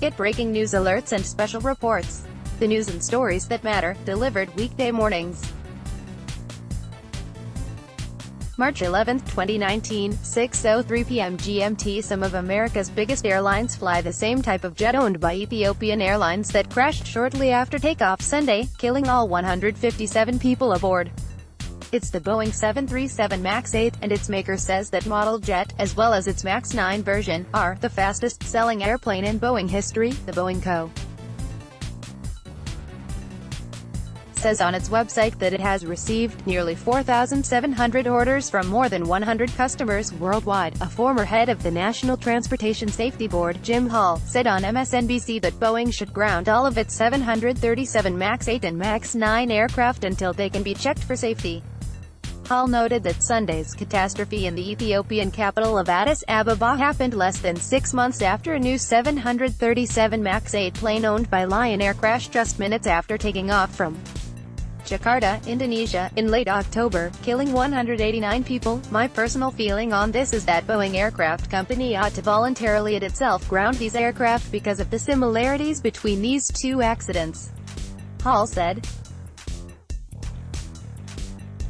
Get breaking news alerts and special reports. The news and stories that matter, delivered weekday mornings. March 11, 2019, 6:03 p.m. GMT. Some of America's biggest airlines fly the same type of jet owned by Ethiopian Airlines that crashed shortly after takeoff Sunday, killing all 157 people aboard. It's the Boeing 737 MAX 8, and its maker says that model jet, as well as its MAX 9 version, are the fastest-selling airplane in Boeing history. The Boeing Co. says on its website that it has received nearly 4,700 orders from more than 100 customers worldwide. A former head of the National Transportation Safety Board, Jim Hall, said on MSNBC that Boeing should ground all of its 737 MAX 8 and MAX 9 aircraft until they can be checked for safety. Hall noted that Sunday's catastrophe in the Ethiopian capital of Addis Ababa happened less than 6 months after a new 737 MAX 8 plane owned by Lion Air crashed just minutes after taking off from Jakarta, Indonesia, in late October, killing 189 people. My personal feeling on this is that Boeing Aircraft Company ought to voluntarily it itself ground these aircraft because of the similarities between these two accidents, Hall said.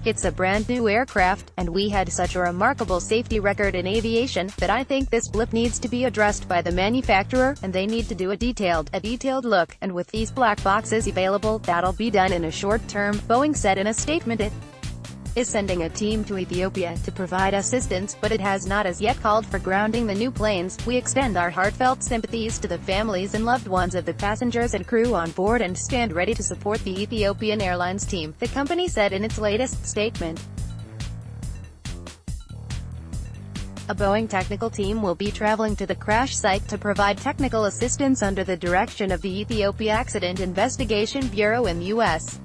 It's a brand new aircraft, and we had such a remarkable safety record in aviation, that I think this blip needs to be addressed by the manufacturer, and they need to do a detailed look, and with these black boxes available, that'll be done in a short term, Boeing said in a statement. It is sending a team to Ethiopia to provide assistance, but it has not as yet called for grounding the new planes. We extend our heartfelt sympathies to the families and loved ones of the passengers and crew on board and stand ready to support the Ethiopian Airlines team, the company said in its latest statement. A Boeing technical team will be traveling to the crash site to provide technical assistance under the direction of the Ethiopia Accident Investigation Bureau in the U.S.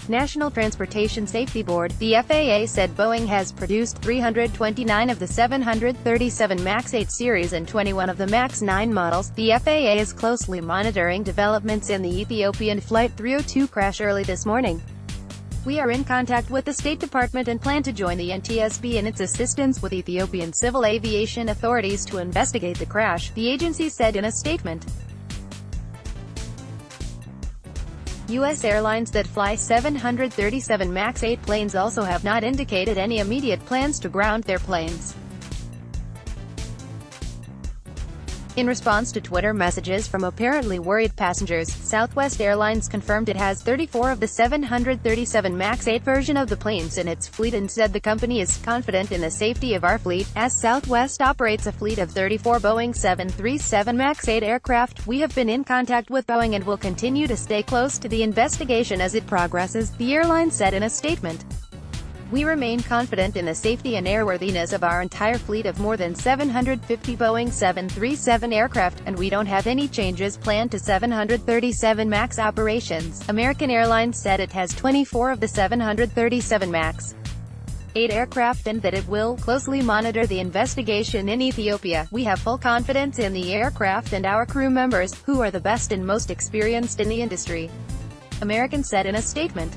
National Transportation Safety Board, the FAA, said Boeing has produced 329 of the 737 MAX 8 series and 21 of the MAX 9 models. The FAA is closely monitoring developments in the Ethiopian Flight 302 crash early this morning. We are in contact with the State Department and plan to join the NTSB in its assistance with Ethiopian civil aviation authorities to investigate the crash, the agency said in a statement. U.S. airlines that fly 737 MAX 8 planes also have not indicated any immediate plans to ground their planes. In response to Twitter messages from apparently worried passengers, Southwest Airlines confirmed it has 34 of the 737 MAX 8 version of the planes in its fleet and said the company is confident in the safety of our fleet. As Southwest operates a fleet of 34 Boeing 737 MAX 8 aircraft, we have been in contact with Boeing and will continue to stay close to the investigation as it progresses, the airline said in a statement. We remain confident in the safety and airworthiness of our entire fleet of more than 750 Boeing 737 aircraft, and we don't have any changes planned to 737 MAX operations. American Airlines said it has 24 of the 737 MAX 8 aircraft and that it will closely monitor the investigation in Ethiopia. We have full confidence in the aircraft and our crew members, who are the best and most experienced in the industry, American said in a statement.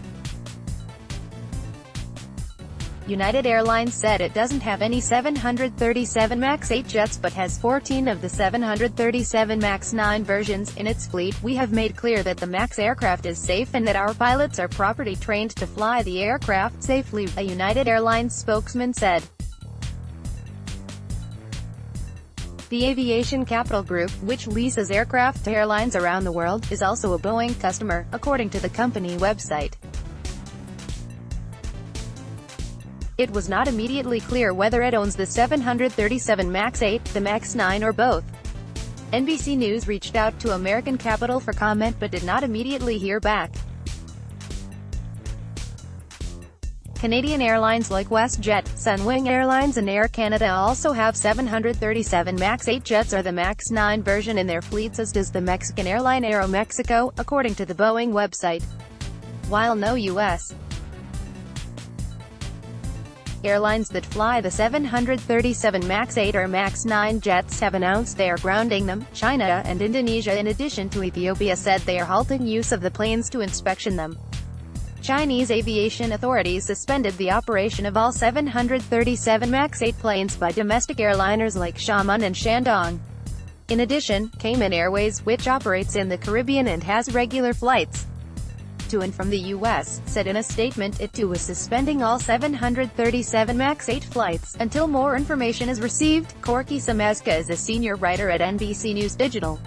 United Airlines said it doesn't have any 737 MAX 8 jets but has 14 of the 737 MAX 9 versions in its fleet. We have made clear that the MAX aircraft is safe and that our pilots are properly trained to fly the aircraft safely, a United Airlines spokesman said. The Aviation Capital Group, which leases aircraft to airlines around the world, is also a Boeing customer, according to the company website. It was not immediately clear whether it owns the 737 MAX 8, the MAX 9 or both. NBC News reached out to American Capital for comment but did not immediately hear back. Canadian airlines like WestJet, Sunwing Airlines and Air Canada also have 737 MAX 8 jets or the MAX 9 version in their fleets, as does the Mexican airline Aeromexico, according to the Boeing website. While no U.S. airlines that fly the 737 MAX 8 or MAX 9 jets have announced they are grounding them, China and Indonesia in addition to Ethiopia said they are halting use of the planes to inspection them. Chinese aviation authorities suspended the operation of all 737 MAX 8 planes by domestic airliners like Xiamen and Shandong. In addition, Cayman Airways, which operates in the Caribbean and has regular flights to and from the U.S., said in a statement it too was suspending all 737 MAX 8 flights, until more information is received. Corky Samezca is a senior writer at NBC News Digital.